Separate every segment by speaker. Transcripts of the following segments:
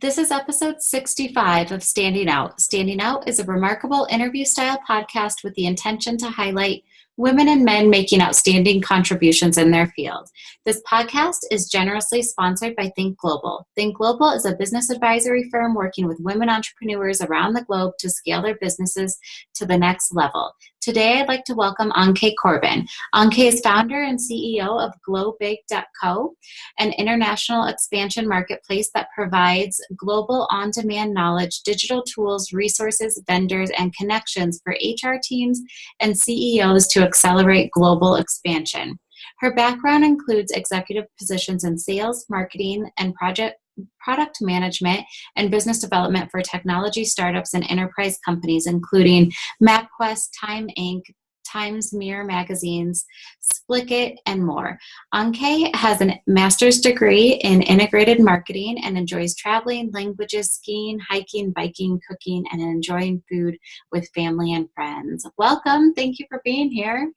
Speaker 1: This is episode 65 of Standing Out. Standing Out is a remarkable interview style podcast with the intention to highlight women and men making outstanding contributions in their field. This podcast is generously sponsored by Think Global. Think Global is a business advisory firm working with women entrepreneurs around the globe to scale their businesses to the next level. Today, I'd like to welcome Anke Corbin. Anke is founder and CEO of GlowBig.co, an international expansion marketplace that provides global on-demand knowledge, digital tools, resources, vendors, and connections for HR teams and CEOs to accelerate global expansion. Her background includes executive positions in sales, marketing, and product management and business development for technology startups and enterprise companies, including MapQuest, Time Inc., Times Mirror Magazines, Splick.it, and more. Anke has a master's degree in integrated marketing and enjoys traveling, languages, skiing, hiking, biking, cooking, and enjoying food with family and friends. Welcome. Thank you for being here.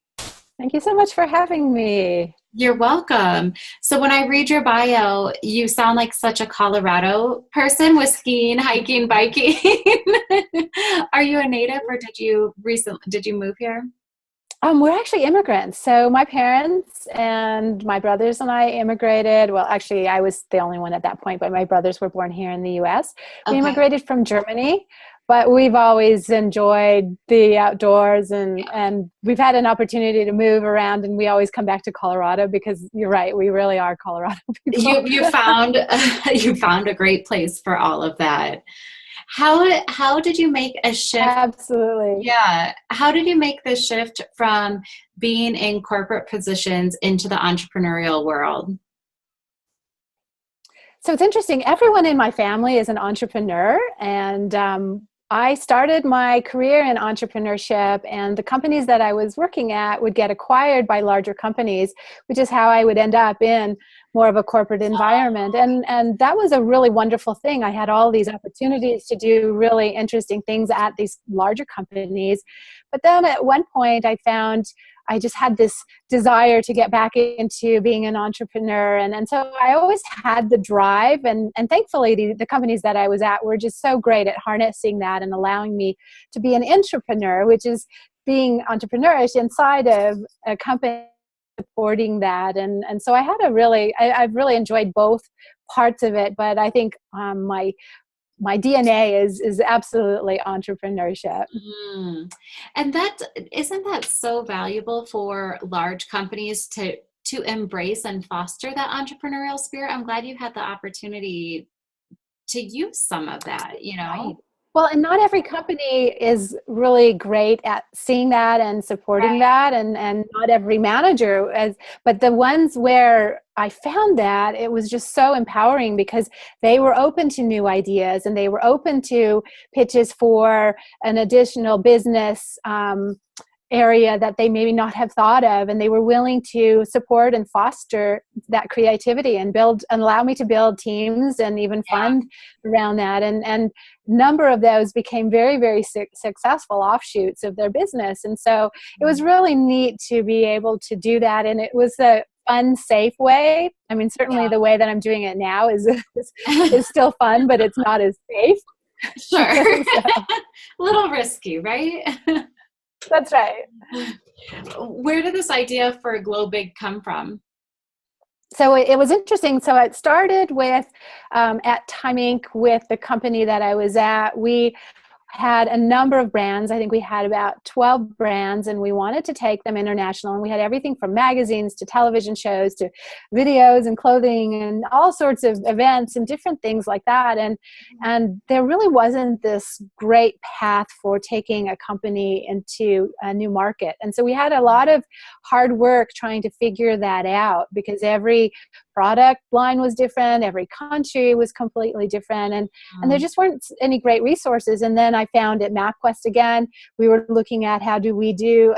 Speaker 2: Thank you so much for having me.
Speaker 1: You're welcome. So when I read your bio, you sound like such a Colorado person with skiing, hiking, biking. Are you a native or did you move here?
Speaker 2: We're actually immigrants. So my parents and my brothers and I immigrated. Well, actually, I was the only one at that point, but my brothers were born here in the U.S. We immigrated from Germany, but we've always enjoyed the outdoors and we've had an opportunity to move around, and we always come back to Colorado because you're right, we really are Colorado people.
Speaker 1: You found a great place for all of that. How did you make a shift?
Speaker 2: Absolutely.
Speaker 1: Yeah. How did you make the shift from being in corporate positions into the entrepreneurial world?
Speaker 2: So it's interesting. Everyone in my family is an entrepreneur, and I started my career in entrepreneurship, and the companies that I was working at would get acquired by larger companies, which is how I would end up in more of a corporate environment. And that was a really wonderful thing. I had all these opportunities to do really interesting things at these larger companies. But then at one point I found I just had this desire to get back into being an entrepreneur. And so I always had the drive. And thankfully, the companies that I was at were just so great at harnessing that and allowing me to be an entrepreneur, which is being entrepreneurish inside of a company supporting that. And so I had I've really enjoyed both parts of it. But I think my DNA is absolutely entrepreneurship.
Speaker 1: And isn't that so valuable for large companies to embrace and foster that entrepreneurial spirit? I'm glad you had the opportunity to use some of that,
Speaker 2: Right. Well, and not every company is really great at seeing that and supporting that, and not every manager but the ones where I found that, it was just so empowering because they were open to new ideas and they were open to pitches for an additional business area that they maybe not have thought of, and they were willing to support and foster that creativity and allow me to build teams and even fund around that, and number of those became very, very successful offshoots of their business. And so it was really neat to be able to do that, and it was a fun, safe way. I mean, certainly the way that I'm doing it now is still fun, but it's not as safe.
Speaker 1: Sure. A little risky, right?
Speaker 2: That's right.
Speaker 1: Where did this idea for GlowBig come from?
Speaker 2: So it was interesting. So it started with at Time Inc. with the company that I was at. We had a number of brands. I think we had about 12 brands, and we wanted to take them international. And we had everything from magazines to television shows to videos and clothing and all sorts of events and different things like that. And there really wasn't this great path for taking a company into a new market. And so we had a lot of hard work trying to figure that out, because every product line was different, every country was completely different, and there just weren't any great resources. And then I found at MapQuest again, we were looking at how do we do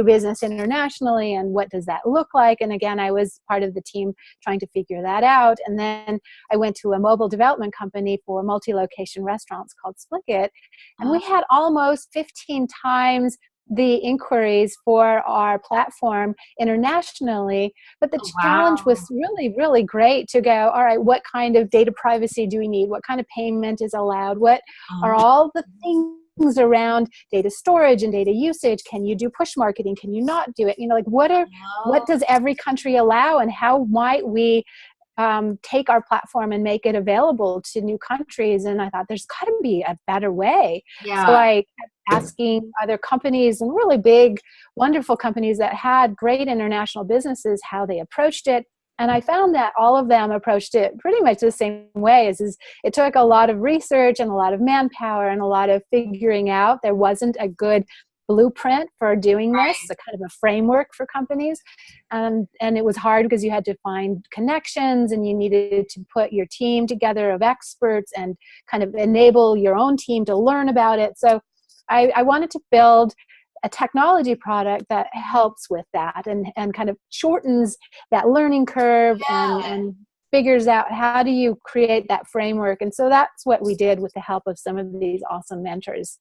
Speaker 2: business internationally, and what does that look like? And again, I was part of the team trying to figure that out. And then I went to a mobile development company for multi-location restaurants called Splick.it, and we had almost 15 times the inquiries for our platform internationally. But the
Speaker 1: Oh,
Speaker 2: challenge was
Speaker 1: wow.
Speaker 2: really, really great to go, all right, what kind of data privacy do we need? What kind of payment is allowed? What are
Speaker 1: Oh,
Speaker 2: all the things around data storage and data usage? Can you do push marketing? Can you not do it? Like what does every country allow, and how might we take our platform and make it available to new countries? And I thought there's got to be a better way. So
Speaker 1: yeah.
Speaker 2: I kept asking other companies, and really big, wonderful companies that had great international businesses, how they approached it. And I found that all of them approached it pretty much the same way. Is it took a lot of research and a lot of manpower and a lot of figuring out. There wasn't a good blueprint for doing this,
Speaker 1: Right.
Speaker 2: a kind of a framework for companies. And it was hard because you had to find connections, and you needed to put your team together of experts and kind of enable your own team to learn about it. So I wanted to build a technology product that helps with that, and kind of shortens that learning curve,
Speaker 1: Yeah.
Speaker 2: and figures out how do you create that framework. And so that's what we did with the help of some of these awesome mentors.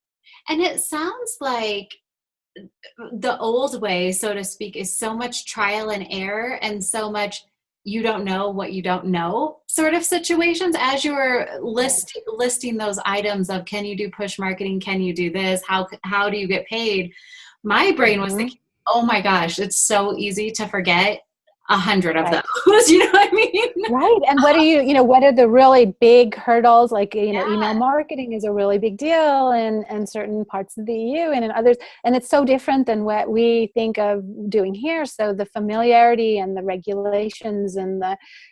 Speaker 1: And it sounds like the old way, so to speak, is so much trial and error and so much you don't know what you don't know sort of situations. As you were listing those items of, can you do push marketing, can you do this, how do you get paid, my brain was
Speaker 2: Mhm.
Speaker 1: thinking, oh my gosh, it's so easy to forget 100 of
Speaker 2: Right.
Speaker 1: those. You know what I mean?
Speaker 2: Right. And what what are the really big hurdles? Like,
Speaker 1: Yeah.
Speaker 2: email marketing is a really big deal in certain parts of the EU and in others. And it's so different than what we think of doing here. So the familiarity and the regulations and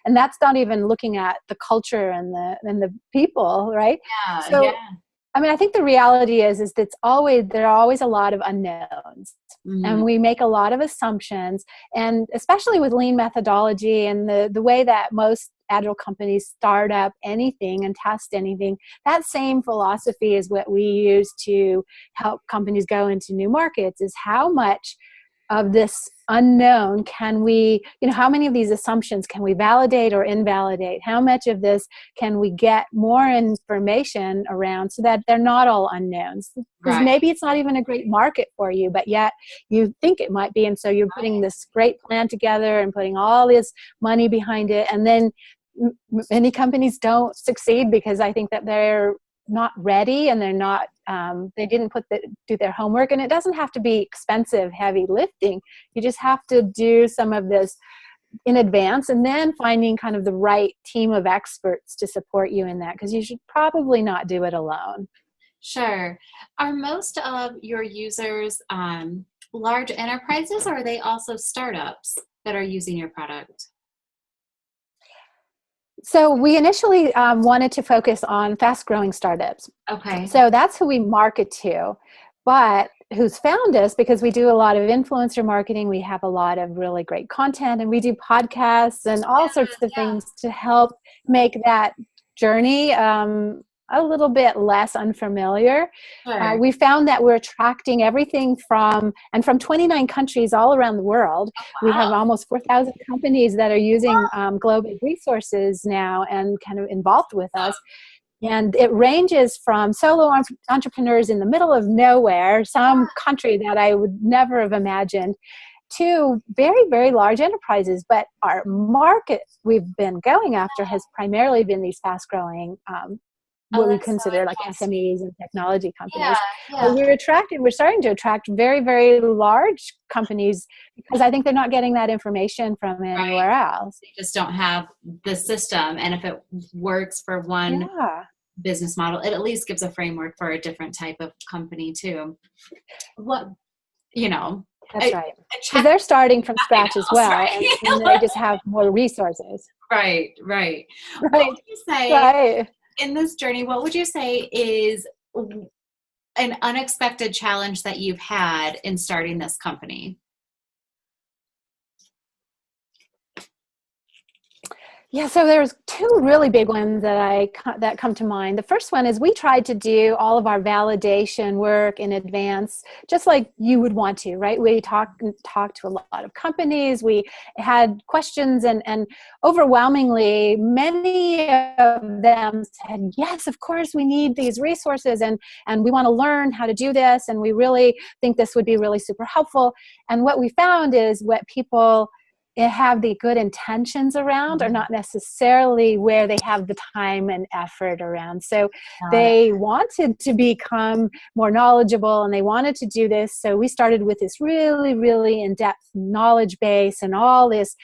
Speaker 2: that's not even looking at the culture and the people, right?
Speaker 1: Yeah,
Speaker 2: So
Speaker 1: yeah.
Speaker 2: I mean, I think the reality is there are always a lot of unknowns, and
Speaker 1: Mhm.
Speaker 2: we make a lot of assumptions. And especially with lean methodology and the way that most agile companies start up anything and test anything, that same philosophy is what we use to help companies go into new markets. Is how much of this unknown can we, how many of these assumptions can we validate or invalidate? How much of this can we get more information around so that they're not all unknowns? Because
Speaker 1: Right.
Speaker 2: maybe it's not even a great market for you, but yet you think it might be. And so you're putting this great plan together and putting all this money behind it. And then many companies don't succeed because I think that they're not ready, and they're not they didn't do their homework. And it doesn't have to be expensive heavy lifting. You just have to do some of this in advance, and then finding kind of the right team of experts to support you in that, because you should probably not do it alone.
Speaker 1: Sure. Are most of your users large enterprises, or are they also startups that are using your product?
Speaker 2: So we initially wanted to focus on fast growing startups.
Speaker 1: Okay.
Speaker 2: So that's who we market to. But who's found us, because we do a lot of influencer marketing, we have a lot of really great content, and we do podcasts and all sorts of
Speaker 1: Yeah.
Speaker 2: things to help make that journey a little bit less unfamiliar.
Speaker 1: Sure.
Speaker 2: We found that we're attracting everything from 29 countries all around the world. We have
Speaker 1: Wow.
Speaker 2: almost 4,000 companies that are using global resources now and kind of involved with us. And it ranges from solo entrepreneurs in the middle of nowhere, some country that I would never have imagined, to very, very large enterprises. But our market we've been going after has primarily been these fast growing,
Speaker 1: Oh,
Speaker 2: what we
Speaker 1: that's so
Speaker 2: consider like
Speaker 1: interesting.
Speaker 2: SMEs and technology
Speaker 1: Yeah,
Speaker 2: companies. But
Speaker 1: yeah.
Speaker 2: we're starting to attract very, very large companies, because I think they're not getting that information from
Speaker 1: Right.
Speaker 2: anywhere else.
Speaker 1: They just don't have the system. And if it works for one
Speaker 2: Yeah,
Speaker 1: business model, it at least gives a framework for a different type of company too. What, you know,
Speaker 2: that's
Speaker 1: a,
Speaker 2: right.
Speaker 1: a
Speaker 2: Because
Speaker 1: check,
Speaker 2: they're starting from
Speaker 1: nothing
Speaker 2: scratch as
Speaker 1: else,
Speaker 2: well, and
Speaker 1: right?
Speaker 2: they just have more resources.
Speaker 1: Right, right. What
Speaker 2: Right,
Speaker 1: would you say
Speaker 2: right.
Speaker 1: in this journey, what would you say is an unexpected challenge that you've had in starting this company?
Speaker 2: Yeah, so there's two really big ones that come to mind. The first one is we tried to do all of our validation work in advance, just like you would want to, right? We talked to a lot of companies. We had questions, and overwhelmingly, many of them said, yes, of course, we need these resources, and we want to learn how to do this, and we really think this would be really super helpful. And what we found is what people have the good intentions around are not necessarily where they have the time and effort around. So they wanted to become more knowledgeable, and they wanted to do this. So we started with this really, really in-depth knowledge base and all this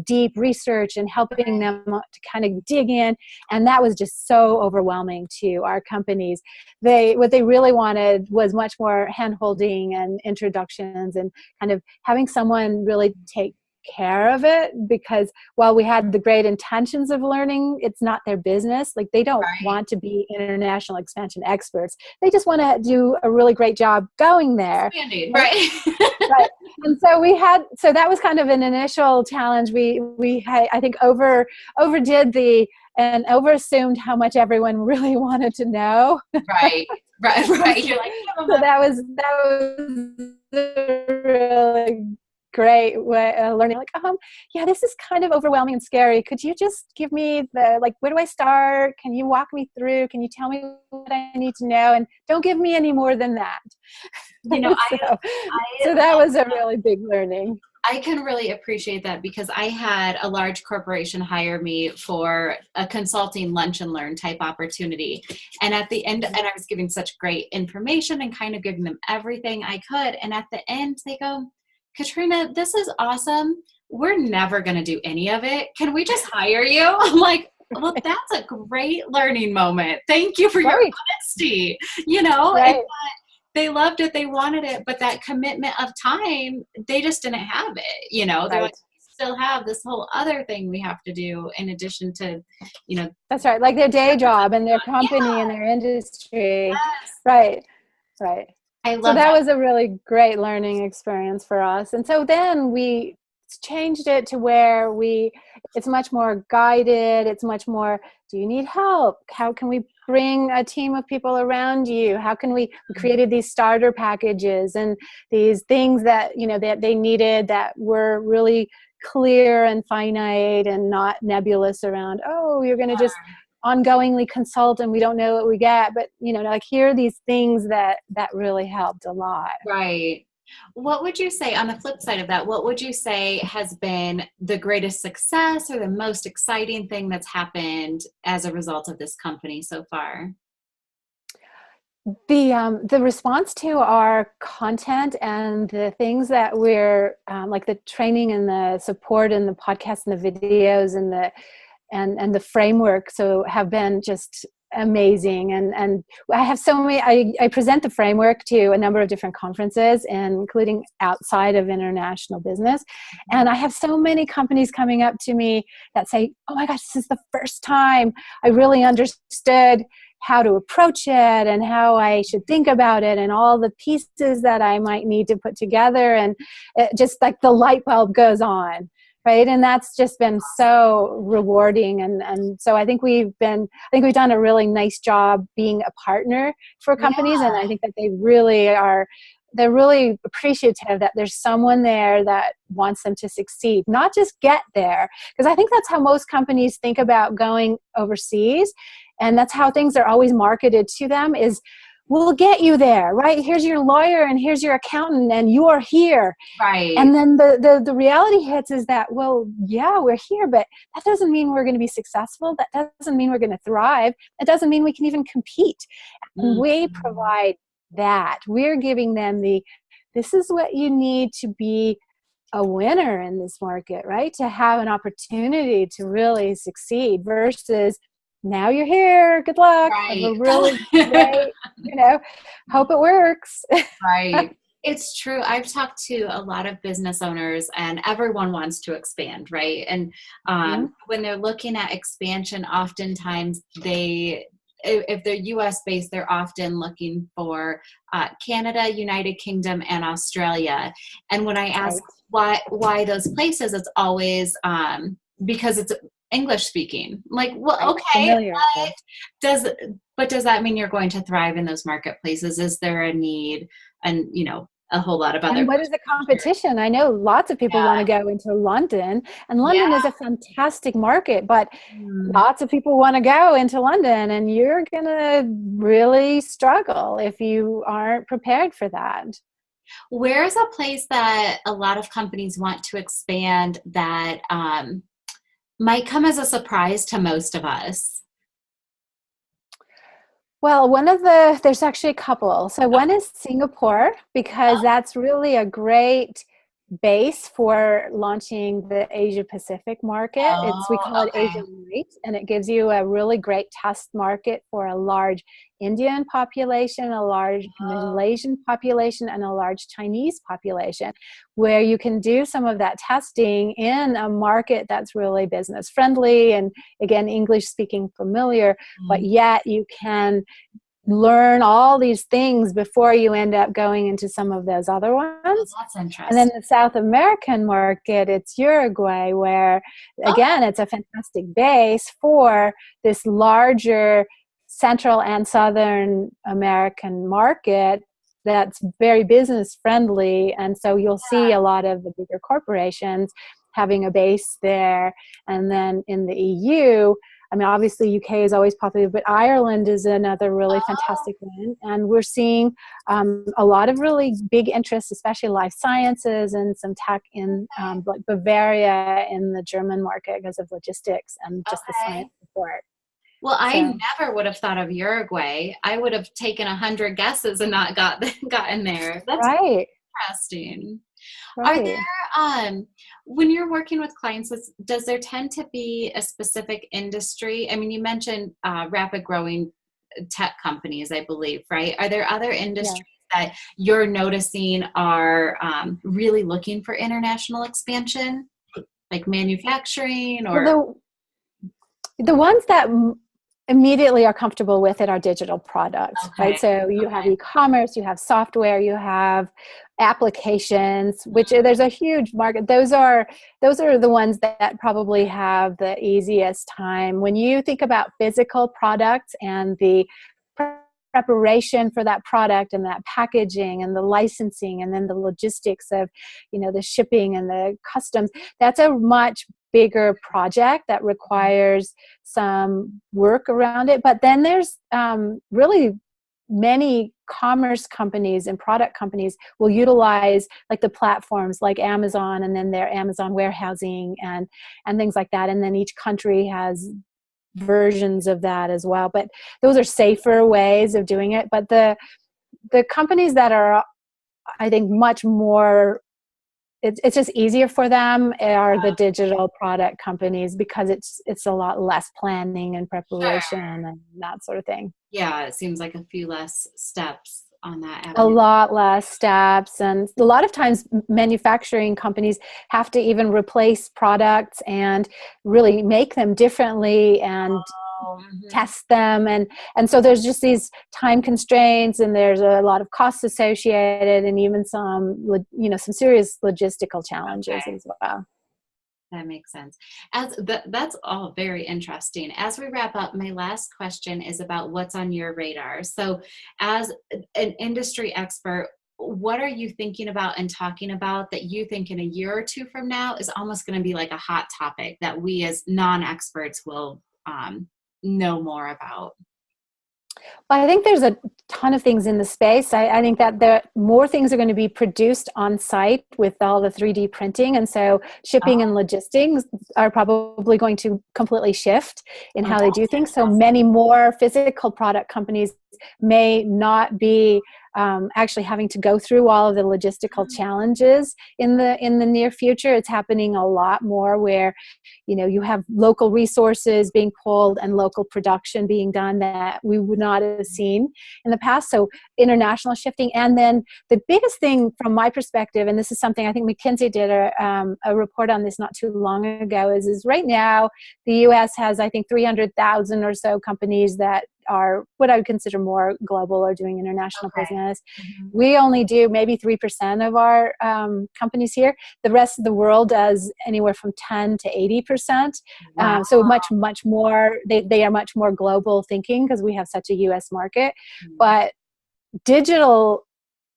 Speaker 2: deep research and helping them to kind of dig in. And that was just so overwhelming to our companies. What they really wanted was much more hand-holding and introductions and kind of having someone really take care of it, because while we had the great intentions of learning, it's not their business. Like, they don't want to be international expansion experts. They just want to do a really great job going there.
Speaker 1: Right.
Speaker 2: Right. And so that was kind of an initial challenge. We had, I think, overdid and overassumed how much everyone really wanted to know.
Speaker 1: Right. You're like,
Speaker 2: so that was really great way learning, like, yeah, this is kind of overwhelming and scary. Could you just give me where do I start? Can you walk me through? Can you tell me what I need to know? And don't give me any more than that. So that was a really big learning.
Speaker 1: I can really appreciate that, because I had a large corporation hire me for a consulting lunch and learn type opportunity. And at the end, and I was giving such great information and kind of giving them everything I could. And at the end, they go, Katrina, this is awesome. We're never going to do any of it. Can we just hire you? I'm like, well, that's a great learning moment. Thank you for your honesty.
Speaker 2: Right.
Speaker 1: They loved it. They wanted it. But that commitment of time, they just didn't have it. They're like, we still have this whole other thing we have to do in addition to,
Speaker 2: That's right. Like their day job and their company and their industry. Yes. Right.
Speaker 1: I love
Speaker 2: that was a really great learning experience for us. And so then we changed it to where it's much more guided. It's much more, do you need help? How can we bring a team of people around you? How can we created these starter packages and these things that, that they needed that were really clear and finite and not nebulous around, you're going to just ongoingly consult and we don't know what we get, but here are these things that really helped a lot.
Speaker 1: Right. What would you say on the flip side of that? What would you say has been the greatest success or the most exciting thing that's happened as a result of this company so far?
Speaker 2: The response to our content and the things that we're like the training and the support and the podcasts and the videos and the framework have been just amazing. And I have so many, I present the framework to a number of different conferences, including outside of international business. And I have so many companies coming up to me that say, oh my gosh, this is the first time I really understood how to approach it and how I should think about it and all the pieces that I might need to put together. And it just like the light bulb goes on. Right. And that's just been so rewarding. And so I think we've done a really nice job being a partner for companies. Yeah. And I think that they're really appreciative that there's someone there that wants them to succeed, not just get there. Because I think that's how most companies think about going overseas. And that's how things are always marketed to them is, we'll get you there, right? Here's your lawyer and here's your accountant and you're here.
Speaker 1: Right.
Speaker 2: And then the reality hits is that, well, yeah, we're here, but that doesn't mean we're going to be successful. That doesn't mean we're going to thrive. That doesn't mean we can even compete. And we provide that. We're giving them this is what you need to be a winner in this market, right? To have an opportunity to really succeed versus now you're here. Good luck.
Speaker 1: Right.
Speaker 2: Have a really great, hope it works.
Speaker 1: Right. It's true. I've talked to a lot of business owners and everyone wants to expand, right? And when they're looking at expansion, oftentimes if they're US based, they're often looking for Canada, United Kingdom, and Australia. And when I ask why those places, it's always because it's English speaking. Like, well,
Speaker 2: Right.
Speaker 1: okay,
Speaker 2: Familiar.
Speaker 1: does does that mean you're going to thrive in those marketplaces? Is there a need, and a whole lot of other
Speaker 2: And what is the
Speaker 1: questions
Speaker 2: competition? I know lots of people want to go into London, and
Speaker 1: here.
Speaker 2: London is a fantastic market, but
Speaker 1: Yeah.
Speaker 2: lots of people want to go into London, and you're going to really struggle if you aren't prepared for that.
Speaker 1: Where's a place that a lot of companies want to expand that might come as a surprise to most of us?
Speaker 2: Well, there's actually a couple. So one is Singapore, because that's really a great base for launching the Asia Pacific market. We
Speaker 1: Oh,
Speaker 2: call it
Speaker 1: okay.
Speaker 2: Asia Light, and it gives you a really great test market for a large Indian population, a large
Speaker 1: Oh,
Speaker 2: Malaysian population, and a large Chinese population, where you can do some of that testing in a market that's really business friendly and, again, English speaking familiar, but yet you can learn all these things before you end up going into some of those other ones.
Speaker 1: that's
Speaker 2: And then
Speaker 1: interesting.
Speaker 2: the South American market, it's Uruguay, where,
Speaker 1: Oh,
Speaker 2: again, it's a fantastic base for this larger Central and Southern American market that's very business friendly. And so you'll see a lot of the bigger corporations having a base there. And then in the EU, I mean, obviously UK is always popular, but Ireland is another really fantastic one. And we're seeing a lot of really big interest, especially life sciences and some tech in like Bavaria in the German market because of logistics and just the
Speaker 1: okay.
Speaker 2: science support.
Speaker 1: Well, I
Speaker 2: So,
Speaker 1: never would have thought of Uruguay. I would have taken 100 guesses and not gotten there. That's
Speaker 2: right,
Speaker 1: interesting. Are there,
Speaker 2: right.
Speaker 1: when you're working with clients, does there tend to be a specific industry? I mean, you mentioned rapid growing tech companies, I believe, right? Are there other
Speaker 2: Yeah.
Speaker 1: industries that you're noticing are really looking for international expansion, like manufacturing or?
Speaker 2: Well, the ones that immediately are comfortable with it are digital products,
Speaker 1: Okay,
Speaker 2: right? So you have e-commerce, you have software, you have applications, which there's a huge market. Those are the ones that probably have the easiest time. When you think about physical products and the preparation for that product and that packaging and the licensing and then the logistics of, the shipping and the customs, that's a much bigger project that requires some work around it. But then there's really many commerce companies and product companies will utilize like the platforms like Amazon and then their Amazon warehousing and things like that. And then each country has versions of that as well. But those are safer ways of doing it. But the companies that are, I think, much more, it's just easier for them are the digital product companies because it's a lot less planning and
Speaker 1: sure.
Speaker 2: preparation and that sort of thing.
Speaker 1: Yeah, it seems like a few less steps on that
Speaker 2: A
Speaker 1: avenue.
Speaker 2: lot less steps, and a lot of times manufacturing companies have to even replace products and really make them differently and
Speaker 1: Oh, mhm.
Speaker 2: test them, and so there's just these time constraints, and there's a lot of costs associated, and even some serious logistical challenges
Speaker 1: Okay.
Speaker 2: as well.
Speaker 1: That makes sense. That's all very interesting. As we wrap up, my last question is about what's on your radar. So, as an industry expert, what are you thinking about and talking about that you think in a year or two from now is almost going to be like a hot topic that we as non-experts will know more about?
Speaker 2: Well, I think there's a ton of things in the space. I think that more things are going to be produced on site with all the 3D printing. And so shipping and logistics are probably going to completely shift in
Speaker 1: Oh,
Speaker 2: how they do
Speaker 1: that's
Speaker 2: things. So many more physical product companies may not be actually having to go through all of the logistical challenges in the near future. It's happening a lot more where you have local resources being pulled and local production being done that we would not have seen in the past. So international shifting. And then the biggest thing from my perspective, and this is something I think McKinsey did a report on this not too long ago, is right now the US has, I think, 300,000 or so companies that are what I would consider more global or doing international
Speaker 1: Okay.
Speaker 2: business.
Speaker 1: Mhm.
Speaker 2: We only do maybe 3% of our companies here. The rest of the world does anywhere from 10 to 80%.
Speaker 1: Wow.
Speaker 2: So much more, they are much more global thinking because we have such a US market. But digital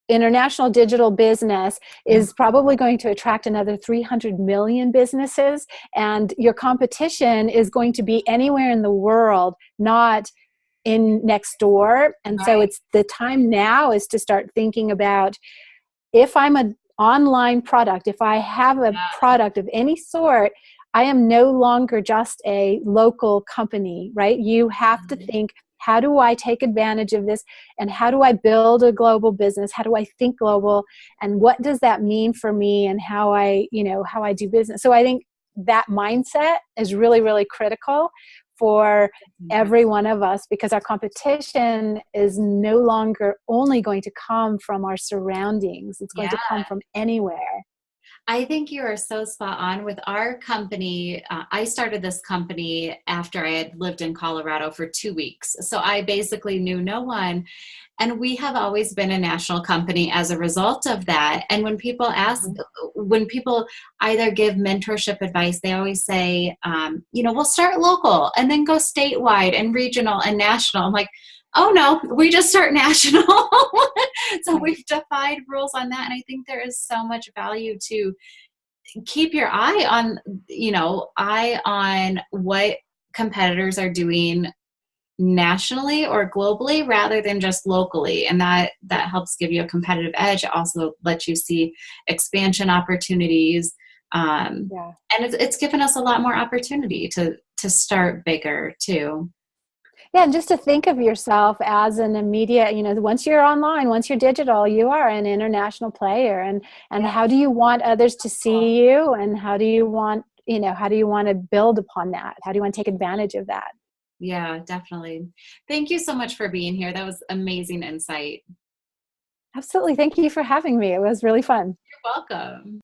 Speaker 2: international digital business is probably going to attract another 300 million businesses, and your competition is going to be anywhere in the world, not in next door. And so
Speaker 1: Right.
Speaker 2: it's the time now is to start thinking about, if I'm an online product, if I have a product of any sort, I am no longer just a local company, right? You have to think, how do I take advantage of this? And how do I build a global business? How do I think global? And what does that mean for me and how I do business? So I think that mindset is really, really critical for every one of us, because our competition is no longer only going to come from our surroundings. It's going
Speaker 1: Yeah.
Speaker 2: to come from anywhere.
Speaker 1: I think you are so spot on with our company. I started this company after I had lived in Colorado for 2 weeks. So I basically knew no one. And we have always been a national company as a result of that. And when people ask, when people either give mentorship advice, they always say, we'll start local and then go statewide and regional and national. I'm like, oh no, we just start national. So we've defied rules on that. And I think there is so much value to keep your eye on what competitors are doing nationally or globally rather than just locally, and that helps give you a competitive edge. It also lets you see expansion opportunities, and it's given us a lot more opportunity to start bigger too.
Speaker 2: Yeah, and just to think of yourself as an immediate, once you're online, once you're digital, you are an international player. And how do you want others to see you? And how do you want to build upon that? How do you want to take advantage of that?
Speaker 1: Yeah, definitely. Thank you so much for being here. That was amazing insight.
Speaker 2: Absolutely. Thank you for having me. It was really fun.
Speaker 1: You're welcome.